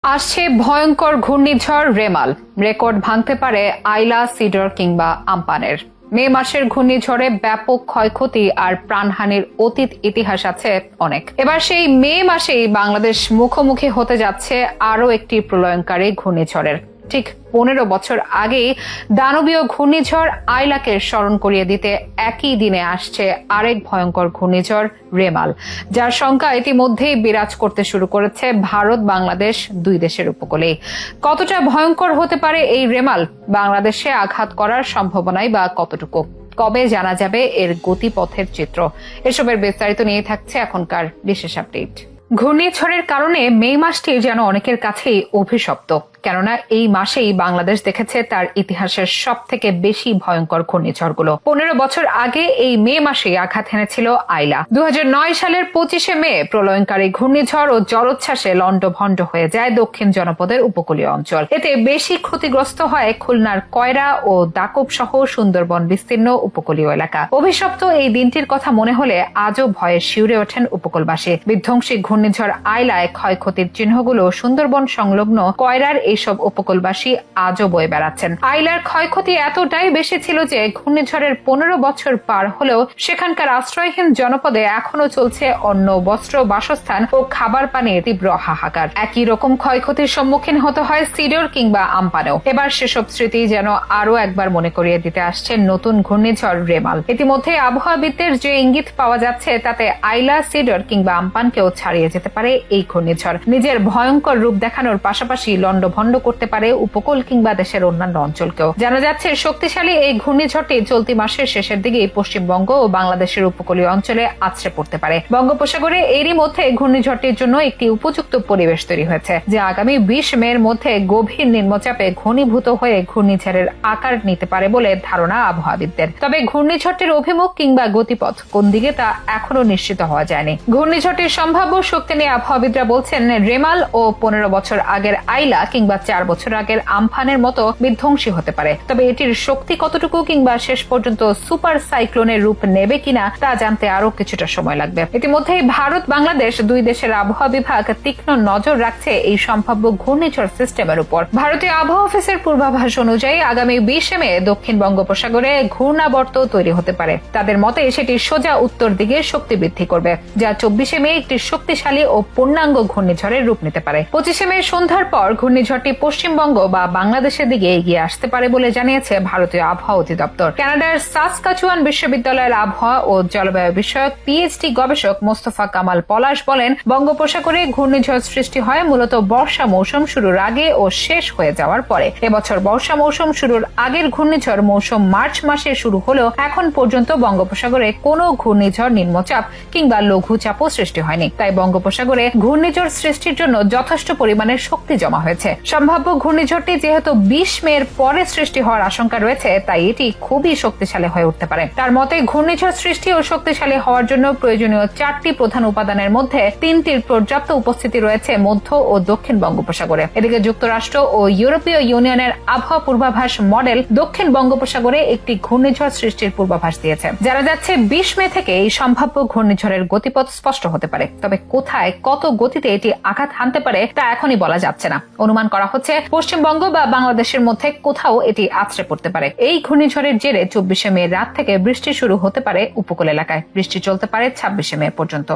আসছে ভয়ঙ্কর ঘূর্ণিঝড় রেমাল। রেকর্ড ভাঙতে পারে আইলা, সিডর কিংবা আম্পানের। মে মাসের ঘূর্ণিঝড়ে ব্যাপক ক্ষয়ক্ষতি আর প্রাণহানির অতীত ইতিহাস আছে অনেক। এবার সেই মে মাসেই বাংলাদেশ মুখোমুখি হতে যাচ্ছে আরও একটি প্রলয়ঙ্কারী ঘূর্ণিঝড়ের। ঠিক 15 বছর আগেই দানবীয় ঘূর্ণিঝড় আইলাকে স্মরণ করিয়ে দিতে একই দিনে আসছে আরেক ভয়ঙ্কর ঘূর্ণিঝড় রেমাল, যার শঙ্কা ইতিমধ্যেই বিরাজ করতে শুরু করেছে ভারত বাংলাদেশ দুই দেশের উপকূলেই। কতটা ভয়ঙ্কর হতে পারে এই রেমাল, বাংলাদেশে আঘাত করার সম্ভাবনাই বা কতটুকু, কবে জানা যাবে এর গতিপথের চিত্র? এসবের বিস্তারিত নিয়ে থাকছে এখনকার বিশেষ আপডেট। ঘূর্ণিঝড়ের কারণে মে মাসটি যেন অনেকের কাছেই অভিশপ্ত, কেননা এই মাসেই বাংলাদেশ দেখেছে তার ইতিহাসের সব থেকে বেশি ভয়ঙ্কর ঘূর্ণিঝড়গুলো। 15 বছর আগে এই মে মাসেই আঘাত হেনেছিল আইলা। 2009 সালের 25 মে প্রলয়ঙ্কারী ঘূর্ণিঝড় ও জলোচ্ছ্বাসে লন্ডভন্ড হয়ে যায় দক্ষিণ জনপদের উপকূলীয় অঞ্চল। এতে বেশি ক্ষতিগ্রস্ত হয় খুলনার কয়রা ও দাকব সহ সুন্দরবন বিস্তীর্ণ উপকূলীয় এলাকা। অভিশপ্ত এই দিনটির কথা মনে হলে আজও ভয়ে শিউরে ওঠেন উপকূলবাসী। বিধ্বংসী ঘূর্ণিঝড় আইলায় ক্ষয়ক্ষতির চিহ্নগুলো সুন্দরবন সংলগ্ন কয়রার এইসব উপকূলবাসী আজও বয়ে বেড়াচ্ছেন। আইলার ক্ষয়ক্ষতি এতটাই বেশি ছিল যে ঘূর্ণিঝড়ের 15 বছর পার হলেও সেখানকার আশ্রয়হীন জনপদে এখনো চলছে অন্ন, বস্ত্র, বাসস্থান ও খাবার পানির তীব্র হাহাকার। একই রকম ক্ষয়ক্ষতির সম্মুখীন হতে হয় সিডর কিংবা আম্পানেও। এবার সেসব স্মৃতি যেন আরো একবার মনে করিয়ে দিতে আসছে নতুন ঘূর্ণিঝড় রেমাল। ইতিমধ্যে আবহাওয়াবিদদের যে ইঙ্গিত পাওয়া যাচ্ছে তাতে আইলা, সিডর কিংবা আম্পানকেও ছাড়িয়ে যেতে পারে এই ঘূর্ণিঝড়। নিজের ভয়ঙ্কর রূপ দেখানোর পাশাপাশি লন্ডভন্ড করতে পারে উপকূল কিংবা দেশের অন্যান্য অঞ্চলকেও। জানা যাচ্ছে শক্তিশালী এই ঘূর্ণিঝড়টি চলতি মাসের শেষের দিকে পশ্চিমবঙ্গ ও বাংলাদেশের উপকূলীয় অঞ্চলে আছড়ে পড়তে পারে। বঙ্গোপসাগরে এরই মধ্যে ঘূর্ণিঝড়টির জন্য একটি উপযুক্ত পরিবেশ তৈরি হয়েছে, যা আগামী 20 মের মধ্যে গভীর নিম্নচাপে ঘনীভূত হয়ে ঘূর্ণিঝড়ের আকার নিতে পারে বলে ধারণা আবহাওয়াবিদদের। তবে ঘূর্ণিঝড়টির অভিমুখ কিংবা গতিপথ কোন দিকে তা এখনো নিশ্চিত হওয়া যায়নি। ঘূর্ণিঝড়টির সম্ভাব্য শক্তি নিয়ে আবহাওয়াবিদরা বলছেন, রেমাল ও 15 বছর আগের আইলা কিংবা 4 বছর আগের আমফানের মতো বিধ্বংসী হতে পারে। তবে এটির শক্তি কতটুকু কিংবা শেষ পর্যন্ত সুপার সাইক্লোনের রূপ নেবে কিনা তা জানতে আরো কিছুটা সময় লাগবে। ইতিমধ্যেই ভারত বাংলাদেশ দুই দেশের আবহাওয়া বিভাগ তীক্ষ্ণ নজর রাখছে এই সম্ভাব্য ঘূর্ণিঝড় সিস্টেমের উপর। ভারতীয় আবহাওয়া অফিসের পূর্বাভাস অনুযায়ী আগামী 20 মে দক্ষিণ বঙ্গোপসাগরে ঘূর্ণাবর্ত তৈরি হতে পারে। তাদের মতে সেটি সোজা উত্তর দিকে শক্তি বৃদ্ধি করবে, যা 24 মে একটি শক্তিশালী ও পূর্ণাঙ্গ ঘূর্ণিঝড়ের রূপ নিতে পারে। 25 মে সন্ধ্যার পর ঘূর্ণিঝড়টি পশ্চিমবঙ্গ বা বাংলাদেশের দিকে এগিয়ে আসতে পারে বলে জানিয়েছে ভারতীয় আবহাওয়া অধিদপ্তর। কানাডার সাসকাচুয়ান বিশ্ববিদ্যালয়ের আবহাওয়া ও জলবায়ু বিষয়ক পিএইচডি গবেষক মোস্তফা কামাল পলাশ বলেন, বঙ্গোপসাগরে ঘূর্ণিঝড় সৃষ্টি হয় মূলত বর্ষা মৌসুম শুরুর আগে ও শেষ হয়ে যাওয়ার পরে। এবছর বর্ষা মৌসুম শুরুর আগের ঘূর্ণিঝড় মৌসুম মার্চ মাসে শুরু হলেও এখন পর্যন্ত বঙ্গোপসাগরে কোনো ঘূর্ণিঝড়, নিম্নচাপ কিংবা লঘুচাপও সৃষ্টি হয়নি। তাই বঙ্গোপসাগরে ঘূর্ণিঝড় সৃষ্টির জন্য যথেষ্ট পরিমাণের শক্তি জমা হয়েছে। সম্ভাব্য ঘূর্ণিঝড়টি যেহেতু 20 মের পরে সৃষ্টি হওয়ার আশঙ্কা রয়েছে, তাই এটি খুবই শক্তিশালী হয়ে উঠতে পারে। তার মতে ঘূর্ণিঝড় সৃষ্টি ও শক্তিশালী হওয়ার জন্য প্রয়োজনীয় 4টি প্রধান উপাদানের মধ্যে 3টির পর্যাপ্ত উপস্থিতি রয়েছে মধ্য ও দক্ষিণ বঙ্গোপসাগরে। এদিকে যুক্তরাষ্ট্র ও ইউরোপীয় ইউনিয়নের আবহাওয়া পূর্বাভাস মডেল দক্ষিণ বঙ্গোপসাগরে একটি ঘূর্ণিঝড় সৃষ্টির পূর্বাভাস দিয়েছে। জানা যাচ্ছে 20 মে থেকে এই সম্ভাব্য ঘূর্ণিঝড়ের গতিপথ স্পষ্ট হতে পারে। তবে কোথায়, কত গতিতে এটি আঘাত হানতে পারে তা এখনই বলা যাচ্ছে না। অনুমান করা হচ্ছে পশ্চিমবঙ্গ বা বাংলাদেশের মধ্যে কোথাও এটি আছড়ে পড়তে পারে। এই ঘূর্ণিঝড়ের জেরে 24 মে রাত থেকে বৃষ্টি শুরু হতে পারে উপকূল এলাকায়। বৃষ্টি চলতে পারে 26 মে পর্যন্ত।